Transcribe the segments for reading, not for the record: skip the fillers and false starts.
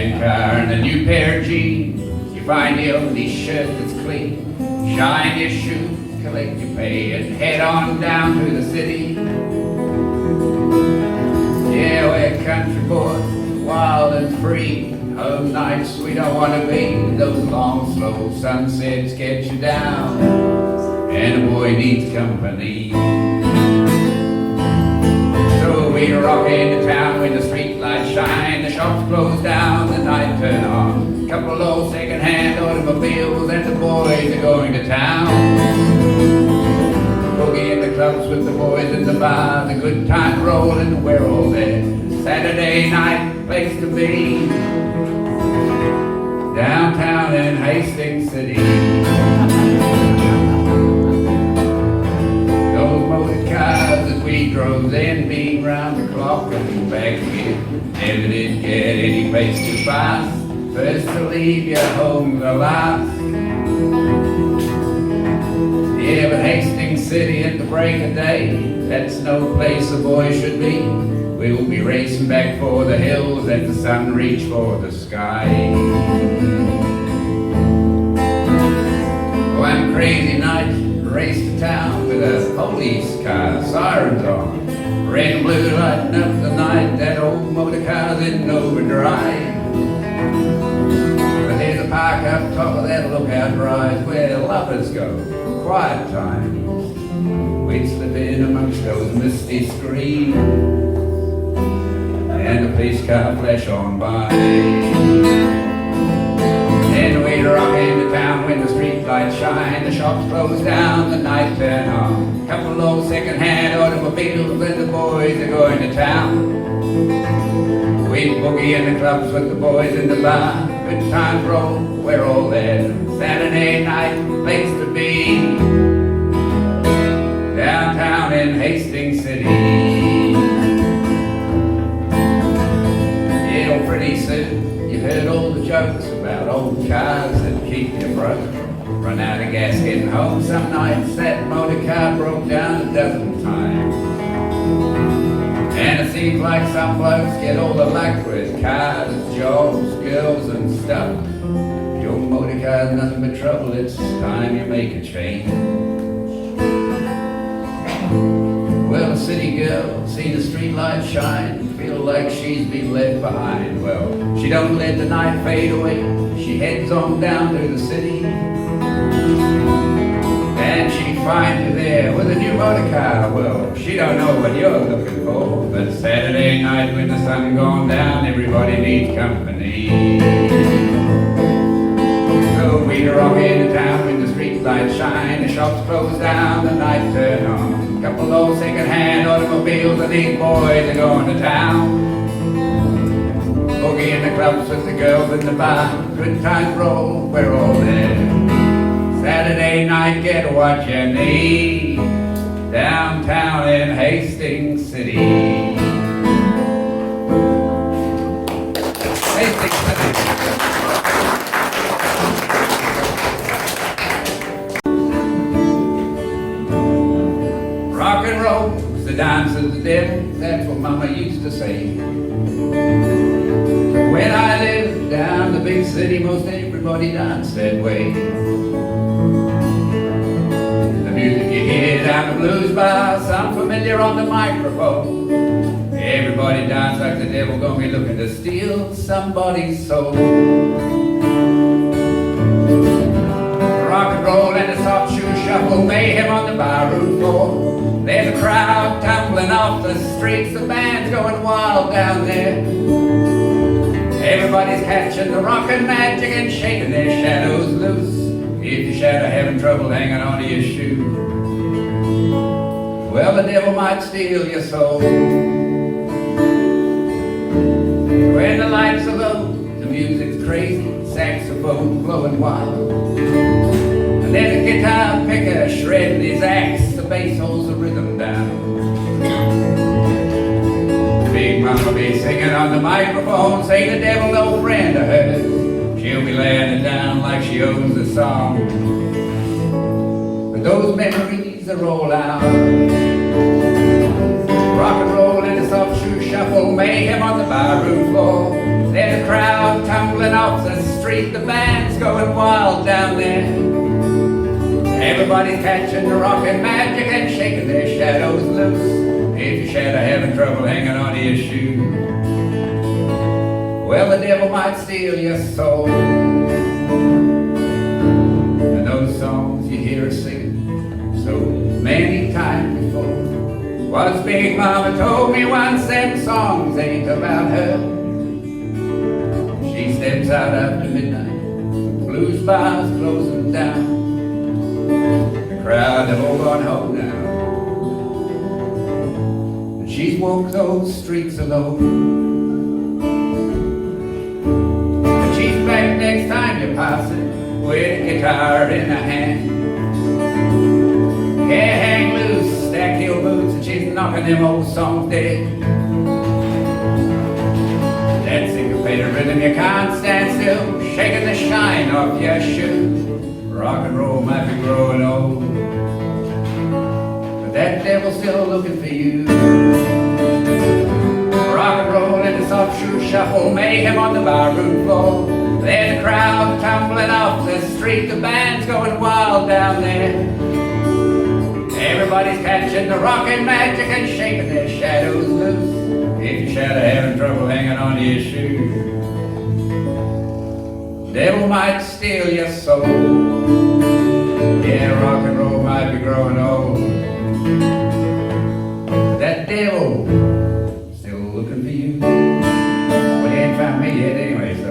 second-hand car and a new pair of jeans. You find the only shirt that's clean. Shine your shoes, collect your pay, and head on down to the city. Yeah, we're country boys, wild and free. Home nights we don't want to be. Those long, slow sunsets get you down, and a boy needs company. So we rock into town when the street lights shine. The shops close down, the night turn on. Couple of old second-hand automobiles, and the boys are going to town. Boogie in the clubs with the boys in the bar. The good time rolling, we're all there. Saturday night, place to be. Downtown in Hastings City. Those motor cars that we drove then beat round the clock and back again. Never did get any place too fast. First to leave your home the last. Yeah, but Hastings City at the break of day, that's no place a boy should be. We'll be racing back for the hills as the sun reach for the sky. One crazy night, raced to town with a police car, sirens on. Red and blue lighting up the night, that old motor car's in overdrive. But there's a park up top of that lookout rise where lovers go, quiet time. We'd slip in amongst those misty screens, and the police car flash on by. And we'd rock into town when the street lights shine. The shops close down, the night turn on. Couple of old second-hand automobiles, and the boys are going to town. We'd boogie in the clubs with the boys in the bar. Good times roll, we're all there. Saturday night, place to be. Downtown in Hastings City. Yeah, pretty soon you heard all the jokes about old cars that keep you broke. Run out of gas getting home some nights. That motor car broke down a dozen times. And it seems like some blokes get all the luck with cars, jobs, girls and stuff. Your motor car's nothing but trouble. It's time you make a change. Well, a city girl seen a street light shine, feel like she's been left behind. Well, she don't let the night fade away. She heads on down to the city, and she finds you there with a new motor car. Well, she don't know what you're looking for, but Saturday night when the sun gone down, everybody needs company. So we rock into town when the street lights shine. The shops close down, the night turn on. Couple old second-hand automobiles, and these boys are going to town. Boogie in the clubs with the girls in the bar. Good times roll, we're all there. Saturday night, get what you need. Downtown in Hastings City. Hastings City. Rock and roll's the dance of the devil, that's what Mama used to say. When I lived down the big city, most everybody danced that way. The music you hear down the blues bar sound familiar on the microphone. Everybody dance like the devil gonna be looking to steal somebody's soul. Rock and roll and a soft shoe shuffle, mayhem on the barroom floor. There's a crowd tumbling off the streets, the band's going wild down there. Everybody's catching the rockin' magic and shaking their shadows loose. If your shadow having trouble hanging on to your shoe, well, the devil might steal your soul. When the lights are low, the music's crazy, saxophone blowing wild. And there's a guitar picker shredding his axe, the bass holds the rhythm down. Big Mama be singing on the microphone, say the devil no friend of hers. She'll be laying it down like she owns the song. But those memories are all out. Rock and roll and a soft shoe shuffle, mayhem on the barroom floor. There's a crowd street, the band's going wild down there. Everybody's catching the rockin' magic and shaking their shadows loose. If your shadow having trouble hanging on to your shoe, well, the devil might steal your soul. And those songs you hear her singing so many times before was Big Mama told me once, them songs ain't about her. She steps out after midnight, blues bars closing down. The crowd have all gone home now, and she's walked those streets alone. And she's back next time you pass it with a guitar in her hand. Hair hang loose, stack heel boots, and she's knocking them old songs dead. That syncopated rhythm you can't stand still, shaking the shine off your shoe. Rock and roll might be growing old, but that devil's still looking for you. Rock and roll in the soft shoe shuffle, mayhem on the barroom floor. There's a crowd tumbling off the street, the band's going wild down there. Everybody's catching the rockin' magic and shaking their shadows loose. If your shadow having trouble hanging on to your shoe, devil might steal your soul. Yeah, rock and roll might be growing old, but that devil still looking for you. Well, he ain't found me yet anyway, so.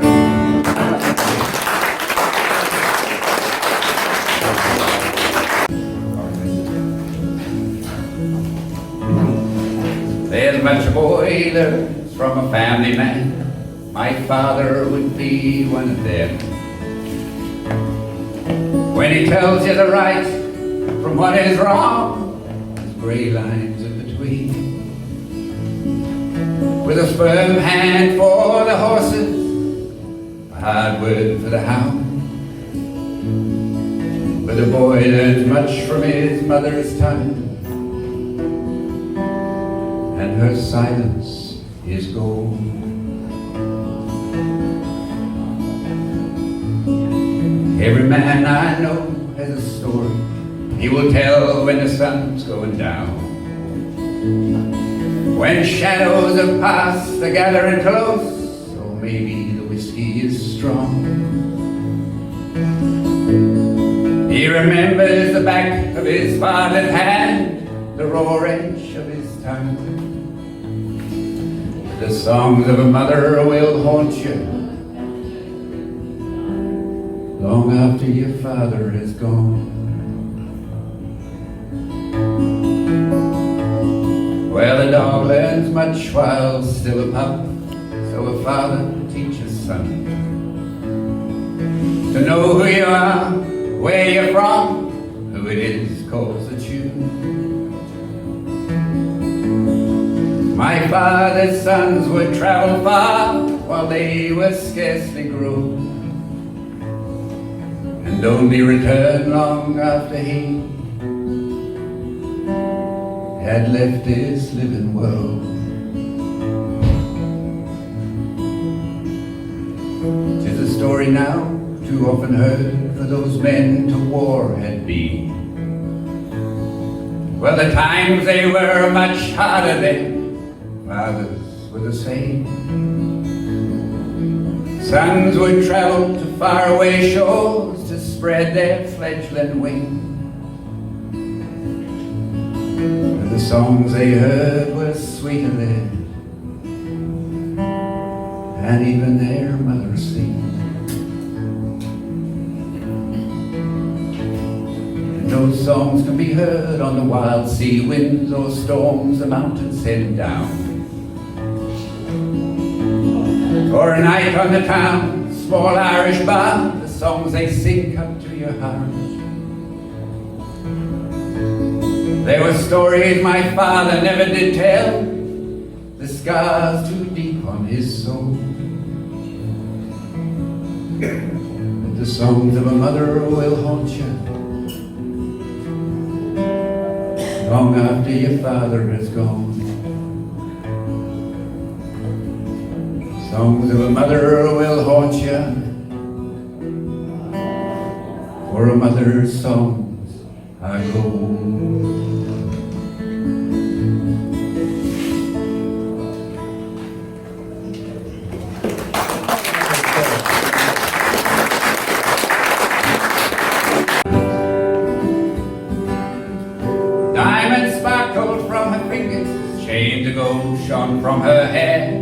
There's a bunch of boilers from a family man. My father would be one of them. When he tells you the right from what is wrong, there's grey lines in between. With a firm hand for the horses, a hard word for the hound. But the boy learns much from his mother's tongue, and her silence is gold. Every man I know has a story he will tell when the sun's going down. When shadows of past are gathering close, or maybe the whiskey is strong. He remembers the back of his father's hand, the raw edge of his tongue. The songs of a mother will haunt you long after your father is gone. Well, a dog learns much while still a pup, so a father teaches son to know who you are, where you're from, who it is calls the tune. My father's sons would travel far while they were scarcely grown, and only return long after he had left this living world. 'Tis a story now too often heard, for those men to war had been. Well, the times they were much harder then. Fathers were the same. Sons would travel to faraway shores to spread their fledgling wings. And the songs they heard were sweeter then, and even their mothers sing. And those songs can be heard on the wild sea winds or storms the mountains send down. Or a night on the town, small Irish bar, the songs they sing come to your heart. There were stories my father never did tell, the scars too deep on his soul. But the songs of a mother will haunt you long after your father is gone. Songs of a mother will haunt you for a mother's songs I go. Diamonds sparkled from her fingers, chains of gold shone from her hair,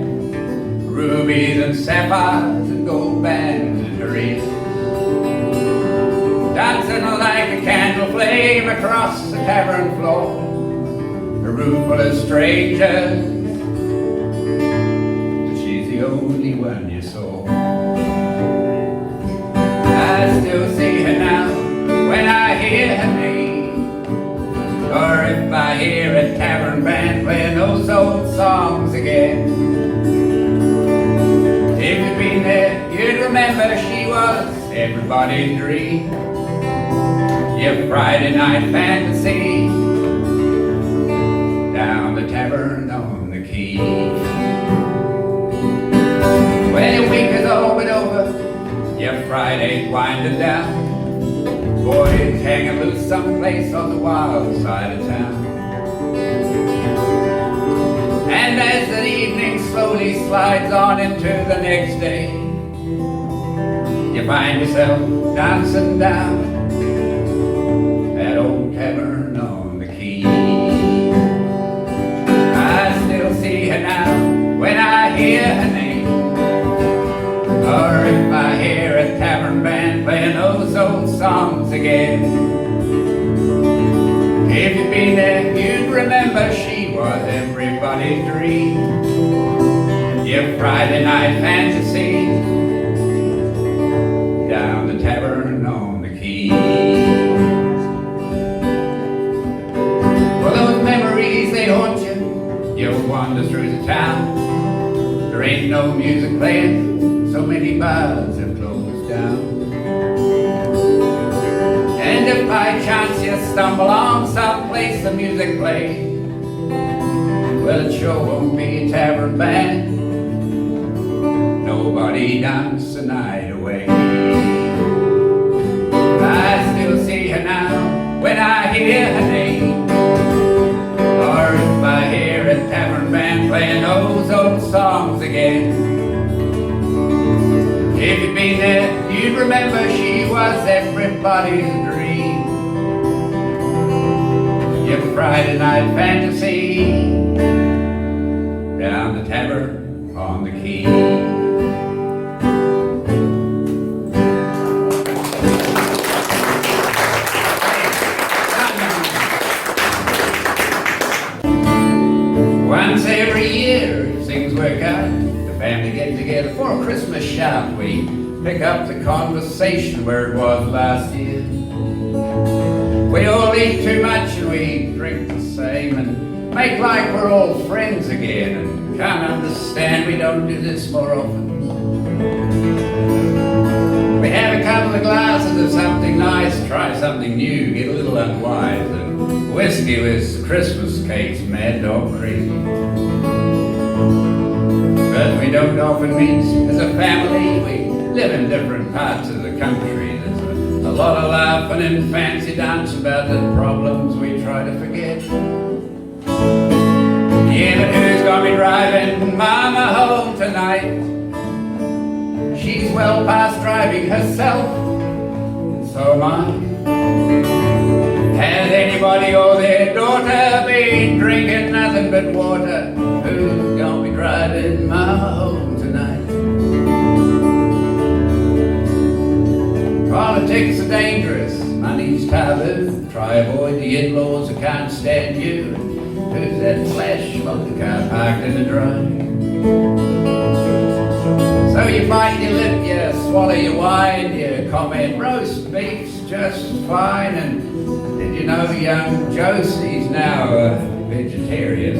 rubies and sapphires and gold bands in her ears, dancing like a candle flame across the tavern floor, a room full of strangers, but she's the only one you saw. I still see her now when I hear her name, or if I hear a tavern band playing those old songs again. If you'd been there, you'd remember she was everybody's dream, your Friday night fantasy, down the tavern on the quay. When the week is all but over, your Friday's winding down, boys hanging loose someplace on the wild side of town. And as the evening slowly slides on into the next day, you find yourself dancing down that old tavern on the quay. I still see her now when I hear her name, or if I hear a tavern band playing those old songs again. If you'd been there, you'd remember she was everybody's dream, your Friday night fantasy, down the tavern on the quay. Well, those memories, they haunt you. You'll wander through the town. There ain't no music playing, so many bars have closed down. And if by chance you stumble on some place the music plays, well, it sure won't be a tavern band. Nobody dance the night away. I still see her now when I hear her name, or if I hear a tavern band playing those old songs again. If you'd been there, you'd remember she was everybody's dream, your Friday night fantasy, down the tavern on the quay. Once every year, if things work out, the family get together for a Christmas shout. We pick up the conversation where it was last year. We all eat too much and we drink the same and make like we're old friends again, and can't understand we don't do this more often. We have a couple of glasses of something nice, try something new, get a little unwise, and whiskey with Christmas cakes, mad dog crazy. But we don't often meet as a family, we live in different parts of the country. There's a lot of laughing and fancy dance about the problems we try to forget. Yeah, but who's gonna be driving Mama home tonight? She's well past driving herself, and so am I. Has anybody or their daughter been drinking nothing but water? Who's gonna be driving Mama home tonight? Politics are dangerous, money's taboo. Try avoid the in-laws who can't stand you. Who's that flash motor car parked in the drive? So you bite your lip, you swallow your wine, you comment roast beef's just fine. And did you know young Josie's now a vegetarian?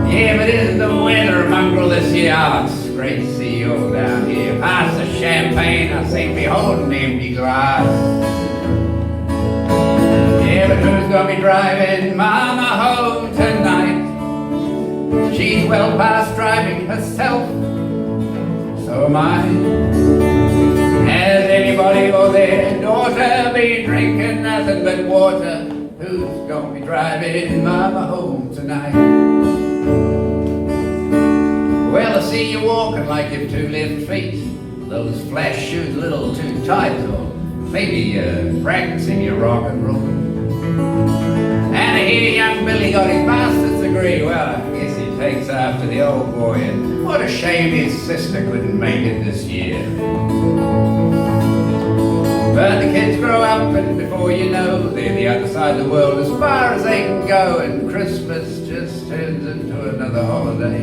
Yeah, but isn't the weather a mongrel this year? Oh, it's great to see you all down here. Pass the champagne, I say behold an empty glass. Yeah, but who's gonna be driving Mama home tonight? She's well past driving herself, so am I. Has anybody or their daughter been drinking nothing but water? Who's gonna be driving mama home tonight? Well, I see you walking like you've two left feet. Those flash shoes a little too tight, or maybe practicing your rock and roll. And I hear young Billy got his master's degree. Well, I guess he takes after the old boy, and what a shame his sister couldn't make it this year. But the kids grow up, and before you know, they're the other side of the world as far as they can go, and Christmas just turns into another holiday.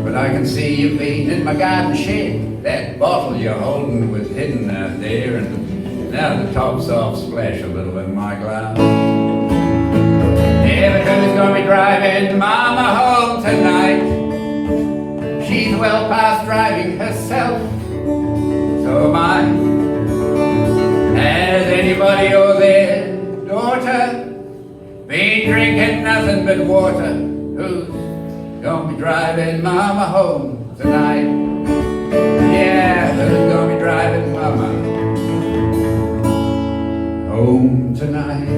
But I can see you being in my garden shed. That bottle you're holding was hidden out there, and now the top's off, splash a little in my glass. Yeah, but who's gonna be driving mama home tonight? She's well past driving herself, so am I. Has anybody or their daughter been drinking nothing but water? Who's gonna be driving mama home tonight? Yeah, who's gonna be driving mama home tonight?